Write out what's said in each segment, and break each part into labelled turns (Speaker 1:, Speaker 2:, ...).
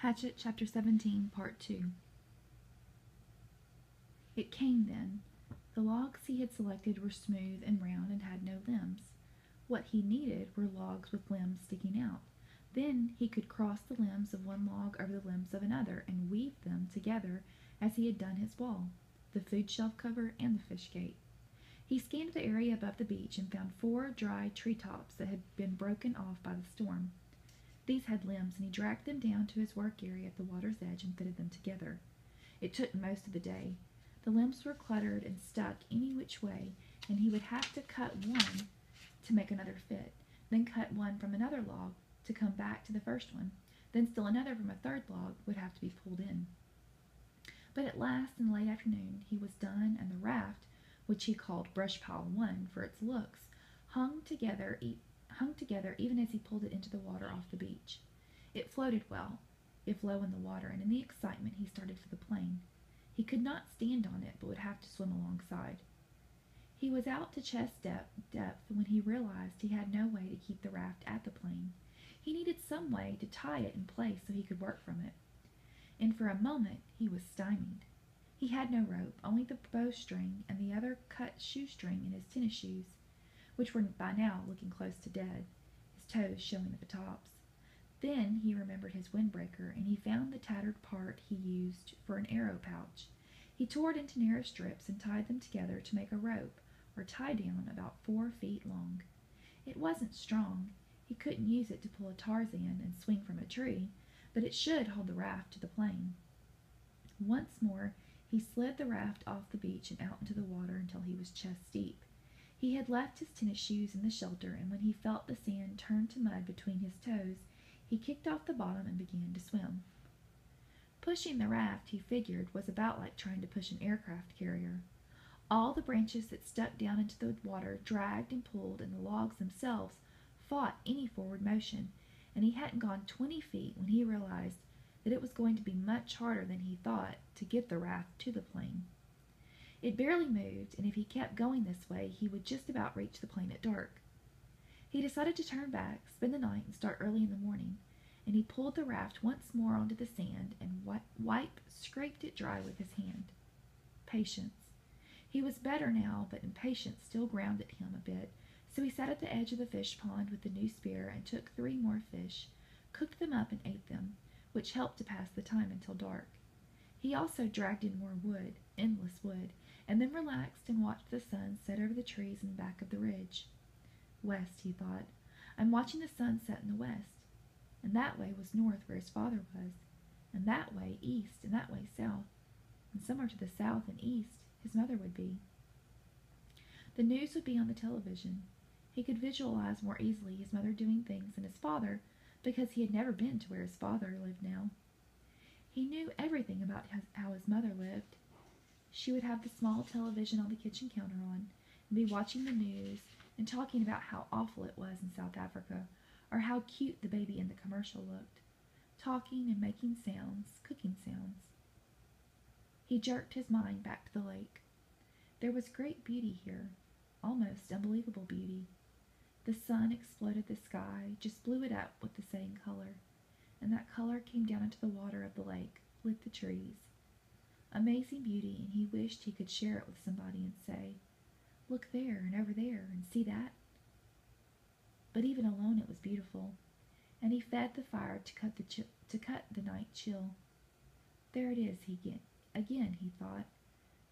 Speaker 1: Hatchet, Chapter 17, Part 2. It came then. The logs he had selected were smooth and round and had no limbs. What he needed were logs with limbs sticking out. Then he could cross the limbs of one log over the limbs of another and weave them together as he had done his wall, the food shelf cover, and the fish gate. He scanned the area above the beach and found 4 dry treetops that had been broken off by the storm. These had limbs, and he dragged them down to his work area at the water's edge and fitted them together. It took most of the day. The limbs were cluttered and stuck any which way, and he would have to cut one to make another fit, then cut one from another log to come back to the first one, then still another from a third log would have to be pulled in. But at last, in the late afternoon, he was done, and the raft, which he called Brush Pile 1 for its looks, hung together even as he pulled it into the water off the beach. It floated well, if low in the water, and in the excitement he started for the plane. He could not stand on it, but would have to swim alongside. He was out to chest depth when he realized he had no way to keep the raft at the plane. He needed some way to tie it in place so he could work from it. And for a moment he was stymied. He had no rope, only the bowstring and the other cut shoestring in his tennis shoes, which were by now looking close to dead, his toes showing at the tops. Then he remembered his windbreaker, and he found the tattered part he used for an arrow pouch. He tore it into narrow strips and tied them together to make a rope, or tie-down, about 4 feet long. It wasn't strong. He couldn't use it to pull a Tarzan and swing from a tree, but it should hold the raft to the plane. Once more he slid the raft off the beach and out into the water until he was chest deep. He had left his tennis shoes in the shelter, and when he felt the sand turn to mud between his toes, he kicked off the bottom and began to swim. Pushing the raft, he figured, was about like trying to push an aircraft carrier. All the branches that stuck down into the water dragged and pulled, and the logs themselves fought any forward motion, and he hadn't gone 20 feet when he realized that it was going to be much harder than he thought to get the raft to the plane. It barely moved, and if he kept going this way, he would just about reach the plane at dark. He decided to turn back, spend the night, and start early in the morning, and he pulled the raft once more onto the sand and scraped it dry with his hand. Patience. He was better now, but impatience still grounded him a bit, so he sat at the edge of the fish pond with the new spear and took 3 more fish, cooked them up and ate them, which helped to pass the time until dark. He also dragged in more wood, endless wood, and then relaxed and watched the sun set over the trees in the back of the ridge. West, he thought. I'm watching the sun set in the west. And that way was north where his father was, and that way east, and that way south, and somewhere to the south and east his mother would be. The news would be on the television. He could visualize more easily his mother doing things than his father, because he had never been to where his father lived now. He knew everything about how his mother lived. She would have the small television on the kitchen counter on, and be watching the news and talking about how awful it was in South Africa, or how cute the baby in the commercial looked, talking and making sounds, cooking sounds. He jerked his mind back to the lake. There was great beauty here, almost unbelievable beauty. The sun exploded the sky, just blew it up with the setting color, and that color came down into the water of the lake, lit the trees. Amazing beauty, and he wished he could share it with somebody and say, "Look there and over there and see that." But even alone it was beautiful, and he fed the fire to cut the night chill. There it is again, he thought,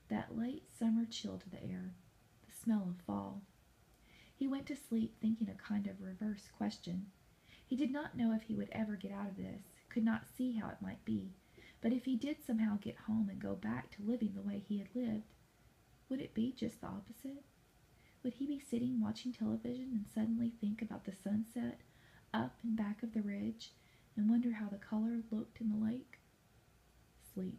Speaker 1: that late summer chill to the air, the smell of fall. He went to sleep thinking a kind of reverse question. He did not know if he would ever get out of this, could not see how it might be, but if he did somehow get home and go back to living the way he had lived, would it be just the opposite? Would he be sitting watching television and suddenly think about the sunset up and back of the ridge and wonder how the color looked in the lake? Sleep.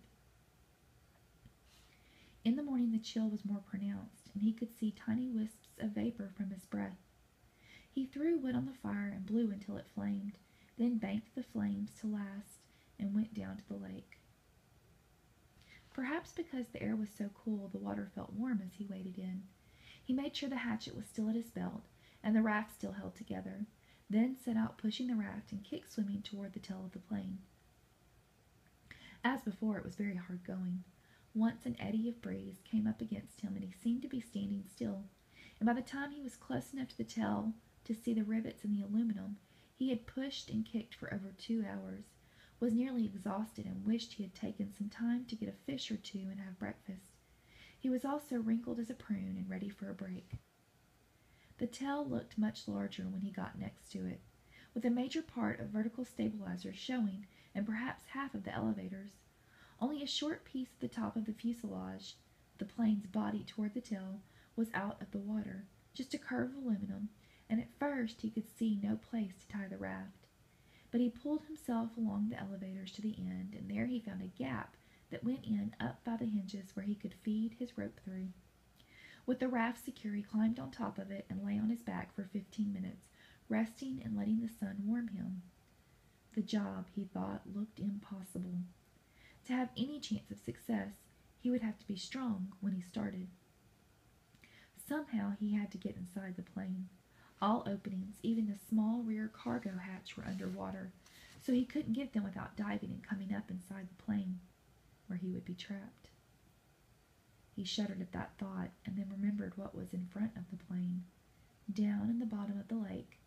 Speaker 1: In the morning the chill was more pronounced, and he could see tiny wisps of vapor from his breath. He threw wood on the fire and blew until it flamed, then banked the flames to last and went down to the lake. Perhaps because the air was so cool, the water felt warm as he waded in. He made sure the hatchet was still at his belt, and the raft still held together, then set out pushing the raft and kick-swimming toward the tail of the plane. As before, it was very hard going. Once an eddy of breeze came up against him, and he seemed to be standing still, and by the time he was close enough to the tail to see the rivets in the aluminum, he had pushed and kicked for over 2 hours, was nearly exhausted, and wished he had taken some time to get a fish or two and have breakfast. He was also wrinkled as a prune and ready for a break. The tail looked much larger when he got next to it, with a major part of vertical stabilizers showing, and perhaps half of the elevators. Only a short piece at the top of the fuselage, the plane's body toward the tail, was out of the water, just a curve of aluminum, and at first he could see no place to tie the raft. But he pulled himself along the elevators to the end, and there he found a gap that went in up by the hinges where he could feed his rope through. With the raft secure, he climbed on top of it and lay on his back for 15 minutes, resting and letting the sun warm him. The job, he thought, looked impossible. To have any chance of success, he would have to be strong when he started. Somehow he had to get inside the plane. All openings, even the small rear cargo hatch, were under water, so he couldn't get them without diving and coming up inside the plane, where he would be trapped. He shuddered at that thought, and then remembered what was in front of the plane. Down in the bottom of the lake,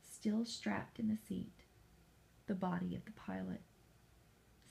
Speaker 1: still strapped in the seat, the body of the pilot.